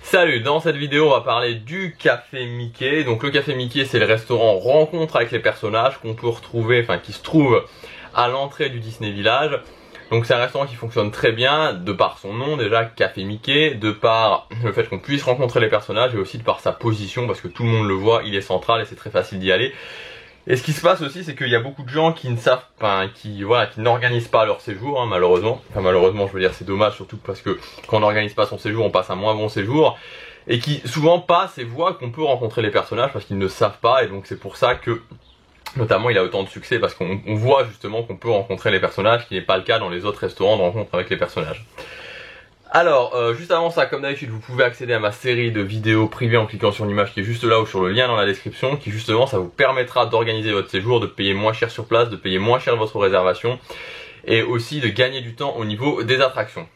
Salut, dans cette vidéo on va parler du Café Mickey. Donc le Café Mickey, c'est le restaurant rencontre avec les personnages qu'on peut retrouver, enfin qui se trouve à l'entrée du Disney Village. Donc c'est un restaurant qui fonctionne très bien de par son nom déjà, Café Mickey, de par le fait qu'on puisse rencontrer les personnages et aussi de par sa position parce que tout le monde le voit, il est central et c'est très facile d'y aller. Et ce qui se passe aussi, c'est qu'il y a beaucoup de gens qui ne savent pas, qui n'organisent pas leur séjour, hein, malheureusement. Enfin malheureusement, je veux dire, c'est dommage, surtout parce que quand on n'organise pas son séjour, on passe un moins bon séjour. Et qui souvent passent et voient qu'on peut rencontrer les personnages parce qu'ils ne savent pas. Et donc c'est pour ça que, notamment, il a autant de succès parce qu'on voit justement qu'on peut rencontrer les personnages, ce qui n'est pas le cas dans les autres restaurants de rencontre avec les personnages. Alors, juste avant ça, comme d'habitude, vous pouvez accéder à ma série de vidéos privées en cliquant sur l'image qui est juste là ou sur le lien dans la description, qui justement, ça vous permettra d'organiser votre séjour, de payer moins cher sur place, de payer moins cher votre réservation, et aussi de gagner du temps au niveau des attractions.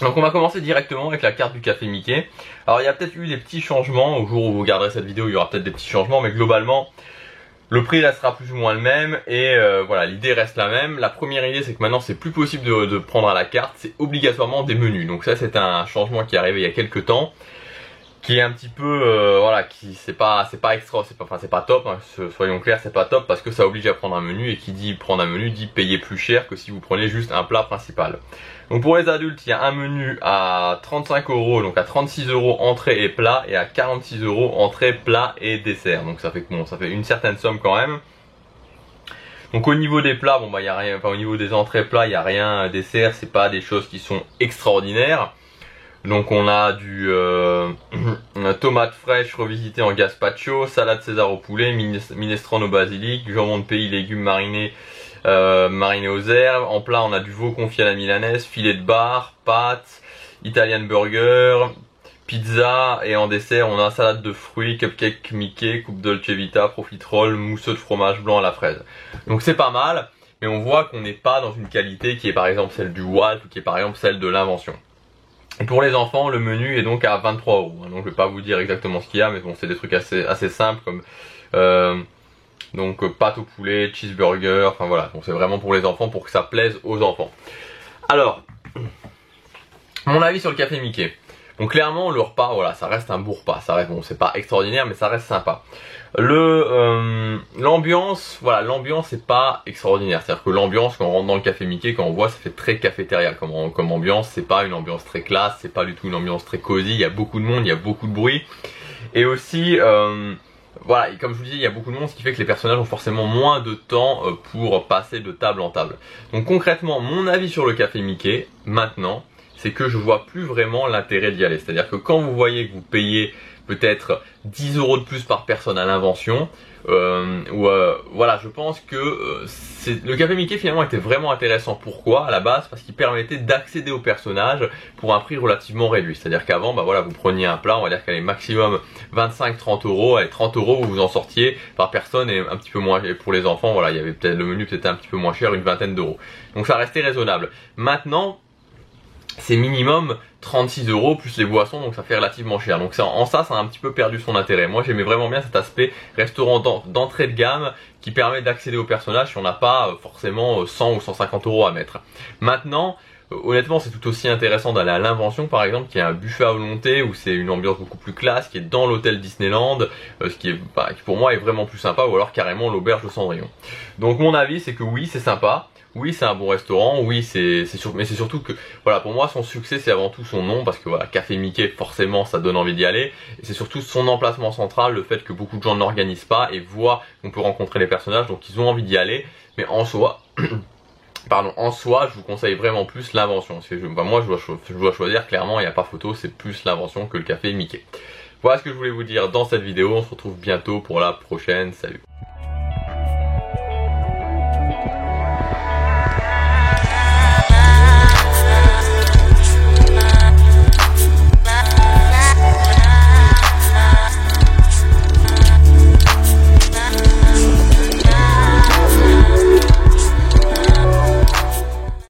Donc on va commencer directement avec la carte du Café Mickey. Alors il y a peut-être eu des petits changements, au jour où vous regarderez cette vidéo, il y aura peut-être des petits changements, mais globalement, le prix là sera plus ou moins le même et voilà, l'idée reste la même. La première idée, c'est que maintenant c'est plus possible de prendre à la carte, c'est obligatoirement des menus. Donc ça c'est un changement qui est arrivé il y a quelques temps, qui est un petit peu voilà, qui c'est pas extra, c'est pas top, hein, soyons clairs, c'est pas top parce que ça oblige à prendre un menu et qui dit prendre un menu dit payer plus cher que si vous prenez juste un plat principal. Donc pour les adultes, il y a un menu à 35 €, donc à 36 € entrée et plat, et à 46 € entrée, plat et dessert. Donc ça fait bon, ça fait une certaine somme quand même. Donc au niveau des plats, bon bah il y a rien, enfin au niveau des entrées plats, il y a rien, dessert, c'est pas des choses qui sont extraordinaires. Donc on a du tomate fraîche revisitée en gazpacho, salade César au poulet, minestrone au basilic, jambon de pays, légumes marinés aux herbes. En plat on a du veau confit à la milanaise, filet de bar, pâtes, Italian burger, pizza, et en dessert on a salade de fruits, cupcake Mickey, coupe Dolce Vita, profiterole, mousseux de fromage blanc à la fraise. Donc c'est pas mal, mais on voit qu'on n'est pas dans une qualité qui est par exemple celle du Walt ou qui est par exemple celle de l'Invention. Et pour les enfants, le menu est donc à 23 €. Donc je vais pas vous dire exactement ce qu'il y a, mais bon, c'est des trucs assez simples comme donc pâte au poulet, cheeseburger, enfin voilà. Donc c'est vraiment pour les enfants, pour que ça plaise aux enfants. Alors, mon avis sur le Café Mickey. Donc clairement le repas, voilà, ça reste un beau repas. Ça reste, bon, c'est pas extraordinaire, mais ça reste sympa. L'ambiance, voilà, l'ambiance c'est pas extraordinaire. C'est-à-dire que l'ambiance quand on rentre dans le Café Mickey, quand on voit, ça fait très cafétéria comme ambiance. C'est pas une ambiance très classe, c'est pas du tout une ambiance très cosy. Il y a beaucoup de monde, il y a beaucoup de bruit, et aussi voilà, et comme je vous dis, il y a beaucoup de monde, ce qui fait que les personnages ont forcément moins de temps pour passer de table en table. Donc concrètement, mon avis sur le Café Mickey maintenant, c'est que je vois plus vraiment l'intérêt d'y aller. C'est-à-dire que quand vous voyez que vous payez peut-être 10 € de plus par personne à l'Invention, voilà, je pense que le Café Mickey finalement était vraiment intéressant. Pourquoi à la base? Parce qu'il permettait d'accéder aux personnages pour un prix relativement réduit. C'est-à-dire qu'avant, bah voilà, vous preniez un plat, on va dire qu'elle est maximum 25-30 €, et 30 € vous en sortiez par personne, et un petit peu moins, et pour les enfants, voilà, il y avait peut-être le menu peut-être un petit peu moins cher, une vingtaine d'euros. Donc ça restait raisonnable. Maintenant, c'est minimum 36 € plus les boissons, donc ça fait relativement cher. Donc en ça a un petit peu perdu son intérêt. Moi j'aimais vraiment bien cet aspect restaurant d'entrée de gamme qui permet d'accéder aux personnages si on n'a pas forcément 100 ou 150 € à mettre. Maintenant, honnêtement c'est tout aussi intéressant d'aller à l'Invention par exemple, qui est un buffet à volonté où c'est une ambiance beaucoup plus classe, qui est dans l'hôtel Disneyland, ce qui pour moi est vraiment plus sympa, ou alors carrément l'auberge de Cendrillon. Donc mon avis c'est que oui, c'est sympa. Oui, c'est un bon restaurant, oui, mais c'est surtout que, voilà, pour moi, son succès, c'est avant tout son nom, parce que voilà, Café Mickey, forcément, ça donne envie d'y aller, et c'est surtout son emplacement central, le fait que beaucoup de gens n'organisent pas et voient qu'on peut rencontrer les personnages, donc ils ont envie d'y aller, mais en soi, pardon, en soi, je vous conseille vraiment plus l'Invention, parce que moi, je dois choisir, clairement, il n'y a pas photo, c'est plus l'Invention que le Café Mickey. Voilà ce que je voulais vous dire dans cette vidéo, on se retrouve bientôt pour la prochaine, salut.